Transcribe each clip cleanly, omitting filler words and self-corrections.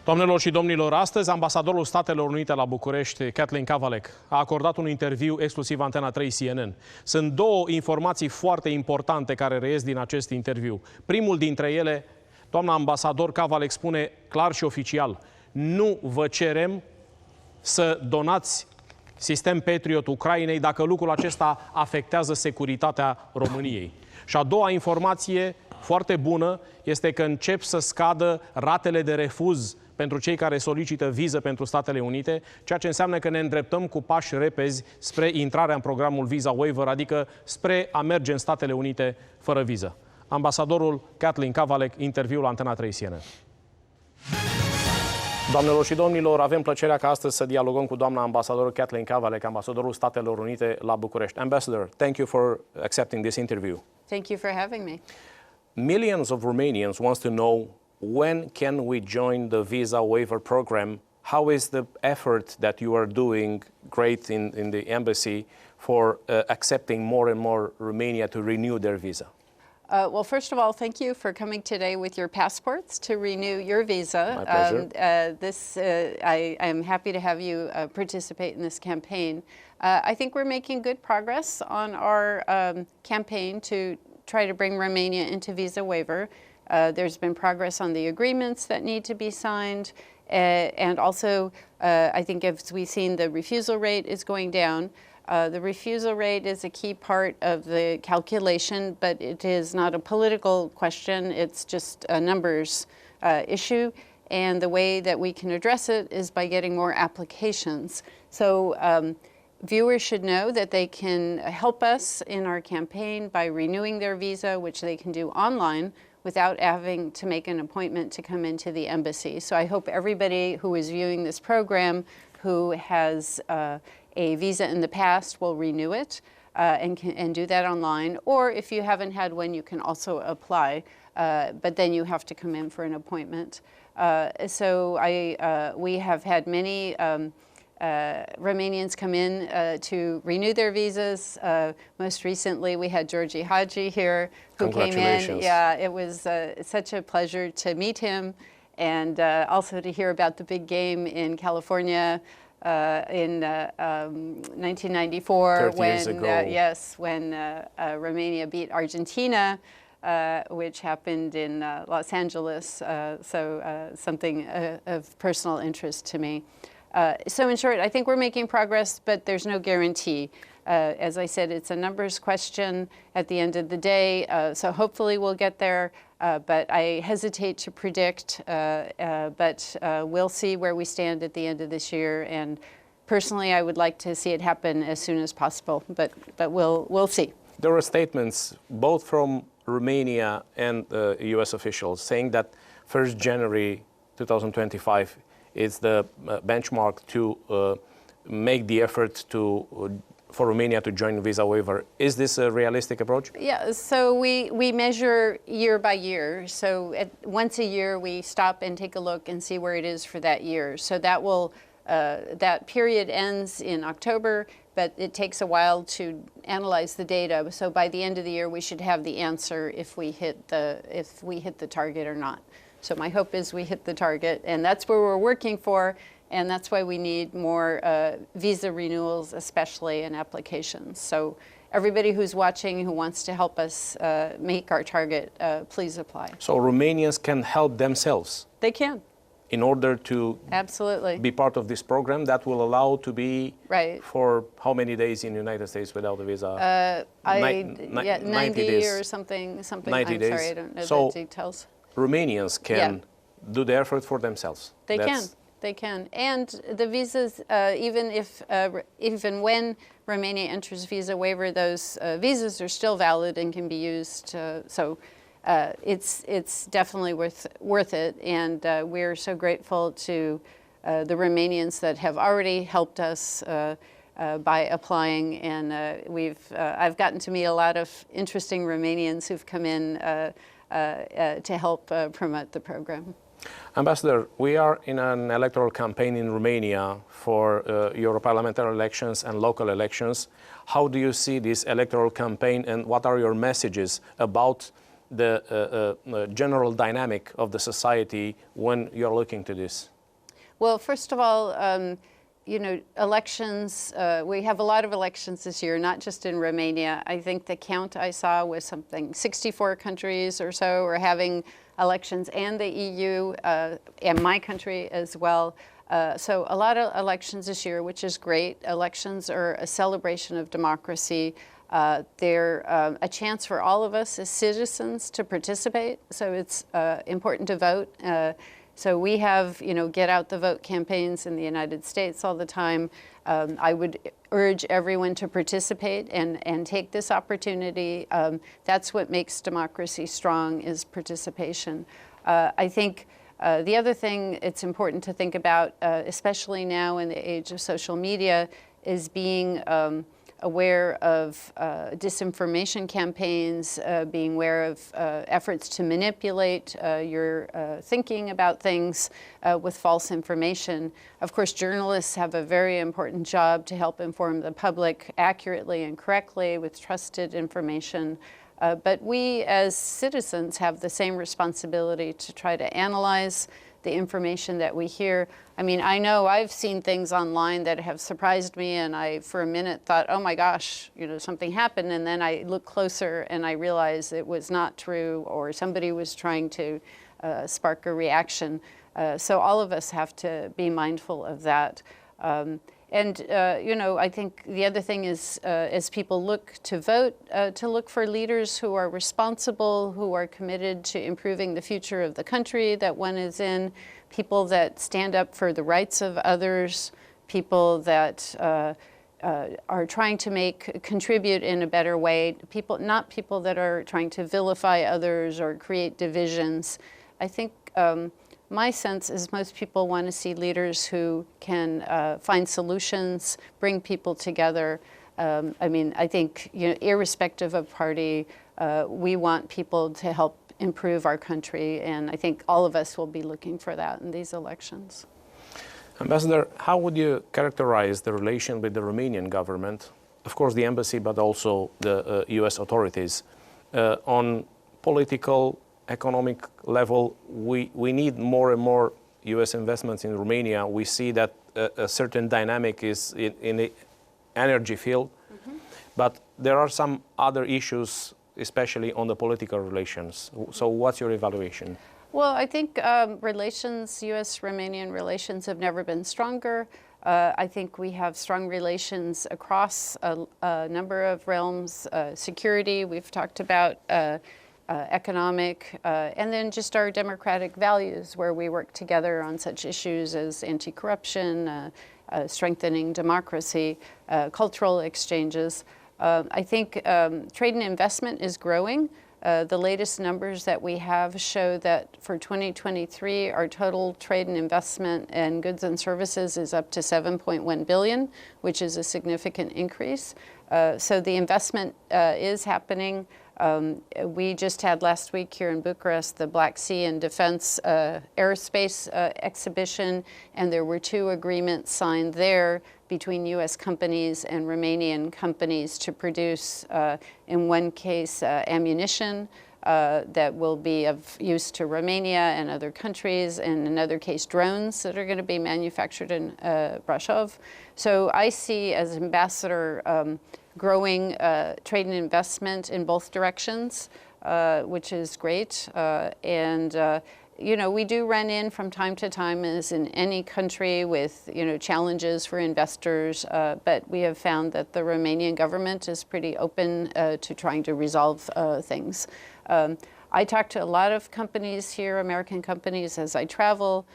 Doamnelor și domnilor, astăzi ambasadorul Statelor Unite la București, Kathleen Kavalec, a acordat un interviu exclusiv Antena 3 CNN. Sunt două informații foarte importante care reies din acest interviu. Primul dintre ele, doamna ambasador Kavalec spune clar și oficial: nu vă cerem să donați sistem Patriot Ucrainei dacă lucrul acesta afectează securitatea României. Și a doua informație foarte bună este că încep să scadă ratele de refuz pentru cei care solicită viză pentru Statele Unite, ceea ce înseamnă că ne îndreptăm cu pași repezi spre intrarea în programul Visa Waiver, adică spre a merge în Statele Unite fără viză. Ambasadorul Kathleen Kavalec, interviul Antena 3 CNN. Doamnelor și domnilor, avem plăcerea ca astăzi să dialogăm cu doamna ambasador Kathleen Kavalec, ambasadorul Statelor Unite la București. Ambassador, thank you for accepting this interview. Thank you for having me. Millions of Romanians want to know, when can we join the visa waiver program? How is the effort that you are doing great in the embassy for accepting more and more Romania to renew their visa? Well, first of all, thank you for coming today with your passports to renew your visa. My pleasure. I am happy to have you participate in this campaign. I think we're making good progress on our campaign to try to bring Romania into visa waiver. There's been progress on the agreements that need to be signed, and also I think as we've seen, the refusal rate is going down. The refusal rate is a key part of the calculation, but it is not a political question. It's just a numbers issue, and the way that we can address it is by getting more applications. So viewers should know that they can help us in our campaign by renewing their visa, which they can do online without having to make an appointment to come into the embassy. So I hope everybody who is viewing this program who has a visa in the past will renew it and do that online. Or if you haven't had one, you can also apply, but then you have to come in for an appointment. We have had many Romanians come in to renew their visas. Most recently, we had Georgi Hagi here who came in. Yeah, it was such a pleasure to meet him, and also to hear about the big game in California in 1994 when Romania beat Argentina, which happened in Los Angeles. Something of personal interest to me. So in short, I think we're making progress, but there's no guarantee. As I said, it's a numbers question at the end of the day, so hopefully we'll get there, but I hesitate to predict, but we'll see where we stand at the end of this year, and personally I would like to see it happen as soon as possible, but we'll see. There were statements both from Romania and US officials saying that 1st January 2025 is the benchmark to make the effort for Romania to join visa waiver. Is this a realistic approach? Yeah, so we measure year by year. So once a year we stop and take a look and see where it is for that year. So that period ends in October, but it takes a while to analyze the data. So by the end of the year we should have the answer if we hit the target or not. So my hope is we hit the target, and that's where we're working for, and that's why we need more visa renewals, especially in applications. So everybody who's watching who wants to help us make our target, please apply. So Romanians can help themselves? They can. In order to absolutely be part of this program that will allow to be right for how many days in the United States without a visa? 90 days. Or something. 90 days. Sorry, I don't know the details. Romanians can do the effort for themselves. They can. And the visas, even when Romania enters visa waiver, those visas are still valid and can be used. It's definitely worth it. And we're so grateful to the Romanians that have already helped us by applying. And I've gotten to meet a lot of interesting Romanians who've come in to help promote the program. Ambassador, we are in an electoral campaign in Romania for Europarliamentary elections and local elections. How do you see this electoral campaign, and what are your messages about the general dynamic of the society when you're looking to this? Well, first of all, you know, elections, we have a lot of elections this year, not just in Romania. I think the count I saw was something 64 countries or so are having elections, and the EU, and my country as well. So a lot of elections this year, which is great. Elections are a celebration of democracy. They're a chance for all of us as citizens to participate. So it's important to vote. So we have, you know, get out the vote campaigns in the United States all the time. I would urge everyone to participate and take this opportunity. That's what makes democracy strong, is participation. I think the other thing it's important to think about, especially now in the age of social media, is being aware of disinformation campaigns, being aware of efforts to manipulate your thinking about things with false information. Of course, journalists have a very important job to help inform the public accurately and correctly with trusted information. But we as citizens have the same responsibility to try to analyze the information that we hear. I mean, I know I've seen things online that have surprised me, and I, for a minute, thought, oh my gosh, you know, something happened, and then I look closer and I realize it was not true, or somebody was trying to spark a reaction. So all of us have to be mindful of that. You know, I think the other thing is, as people look to vote, to look for leaders who are responsible, who are committed to improving the future of the country that one is in, people that stand up for the rights of others, people that are trying to contribute in a better way, not people that are trying to vilify others or create divisions. I think my sense is most people want to see leaders who can find solutions, bring people together. I mean, I think, you know, irrespective of party, we want people to help improve our country, and I think all of us will be looking for that in these elections. Ambassador, how would you characterize the relation with the Romanian government, of course the embassy, but also the US authorities? On political, economic level, we need more and more US investments in Romania. We see that a certain dynamic is in the energy field, but there are some other issues, especially on the political relations. So what's your evaluation? Well, I think US-Romanian relations have never been stronger. I think we have strong relations across a number of realms. Security, we've talked about, economic, and then just our democratic values, where we work together on such issues as anti-corruption, strengthening democracy, cultural exchanges. I think trade and investment is growing. The latest numbers that we have show that for 2023, our total trade and investment in goods and services is up to 7.1 billion, which is a significant increase. So the investment is happening. We just had last week here in Bucharest the Black Sea and Defense Aerospace exhibition, and there were 2 agreements signed there between U.S. companies and Romanian companies to produce, in one case, ammunition that will be of use to Romania and other countries, and in another case, drones that are going to be manufactured in Brașov. So I see, as ambassador, growing trade and investment in both directions, which is great. You know, we do run in from time to time, as in any country, with, you know, challenges for investors, but we have found that the Romanian government is pretty open to trying to resolve things. I talk to a lot of companies here, American companies, as I travel,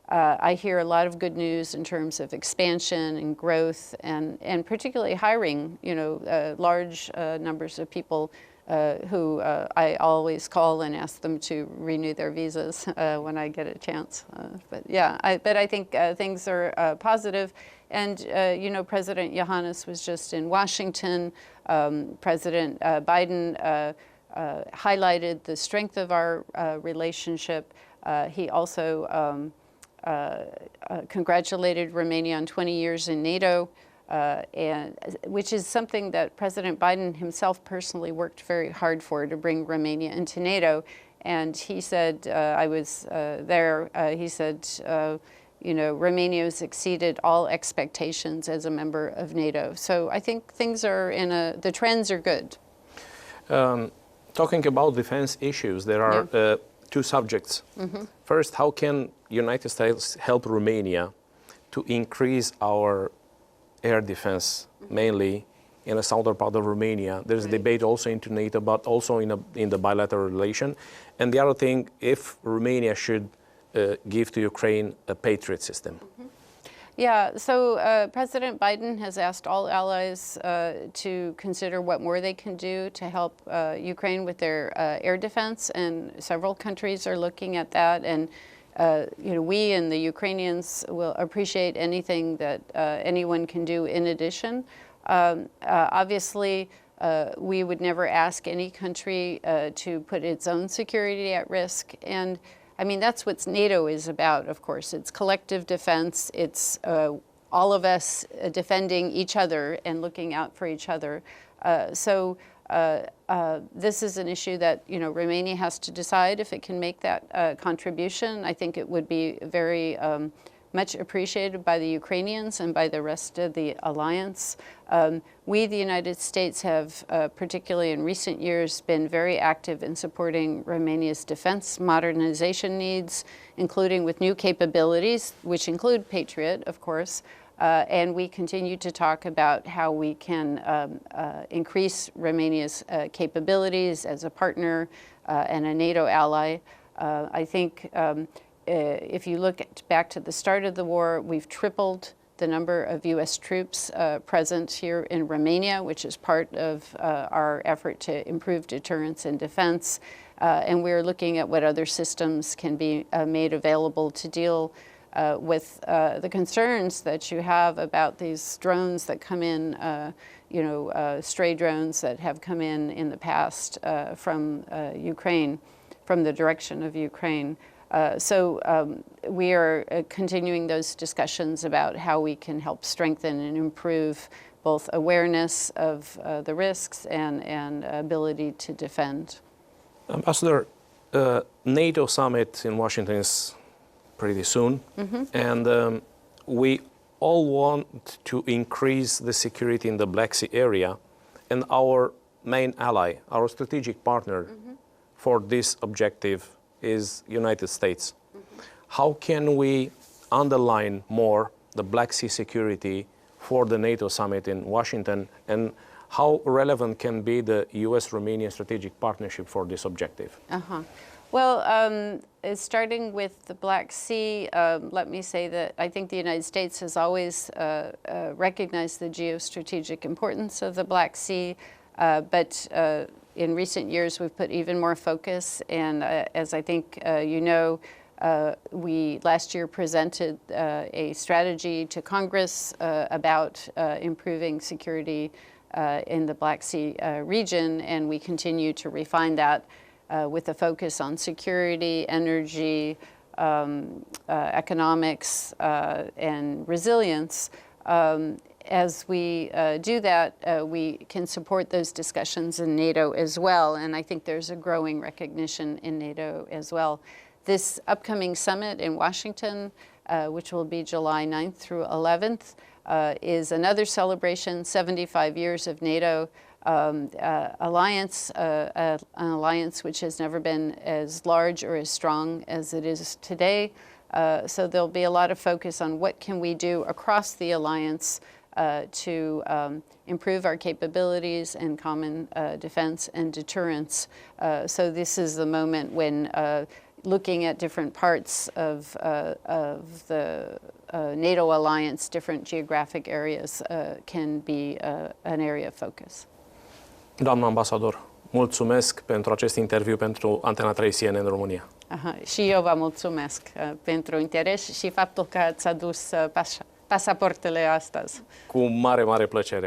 I hear a lot of good news in terms of expansion and growth, and particularly hiring, you know, large numbers of people who I always call and ask them to renew their visas when I get a chance. But I think things are positive. And, you know, President Iohannis was just in Washington. President Biden highlighted the strength of our relationship. He also congratulated Romania on 20 years in NATO, which is something that President Biden himself personally worked very hard for, to bring Romania into NATO. And he said, I was there, he said, you know, Romania has exceeded all expectations as a member of NATO. So I think things are the trends are good. Talking about defense issues, there are two subjects. First, how can United States help Romania to increase our air defense, mainly in the southern part of Romania? There's a debate also into NATO, but also in the bilateral relation. And the other thing, if Romania should give to Ukraine a Patriot system. Yeah, so President Biden has asked all allies to consider what more they can do to help Ukraine with their air defense, and several countries are looking at that. And you know, we and the Ukrainians will appreciate anything that anyone can do in addition. Obviously, we would never ask any country to put its own security at risk. And I mean, that's what NATO is about, of course. It's collective defense. It's all of us defending each other and looking out for each other. So this is an issue that, you know, Romania has to decide if it can make that contribution. I think it would be very much appreciated by the Ukrainians and by the rest of the alliance. We, the United States, have, particularly in recent years, been very active in supporting Romania's defense modernization needs, including with new capabilities, which include Patriot, of course. And we continue to talk about how we can increase Romania's capabilities as a partner and a NATO ally. I think if you look back to the start of the war, we've tripled the number of U.S. troops present here in Romania, which is part of our effort to improve deterrence and defense. And we're looking at what other systems can be made available to deal with the concerns that you have about these drones that come in, you know, stray drones that have come in the past from Ukraine, from the direction of Ukraine. So we are continuing those discussions about how we can help strengthen and improve both awareness of the risks and ability to defend. Ambassador, NATO summit in Washington is pretty soon, and we all want to increase the security in the Black Sea area, and our main ally, our strategic partner for this objective is United States. How can we underline more the Black Sea security for the NATO summit in Washington, and how relevant can be the US-Romania strategic partnership for this objective? Well, starting with the Black Sea, let me say that I think the United States has always recognized the geostrategic importance of the Black Sea, but in recent years, we've put even more focus, and as I think you know, we last year presented a strategy to Congress about improving security in the Black Sea region, and we continue to refine that with a focus on security, energy, economics, and resilience. As we do that, we can support those discussions in NATO as well, and I think there's a growing recognition in NATO as well. This upcoming summit in Washington, which will be July 9th through 11th, is another celebration, 75 years of NATO alliance, an alliance which has never been as large or as strong as it is today. So there'll be a lot of focus on what can we do across the alliance to improve our capabilities and common defense and deterrence. So this is the moment when looking at different parts of the NATO alliance, different geographic areas can be an area of focus. Doamna ambasador, mulțumesc pentru acest interviu pentru Antena 3 CNN România. Și eu vă mulțumesc pentru interes și faptul că ați adus pasaportele astăzi. Cu mare, mare plăcere.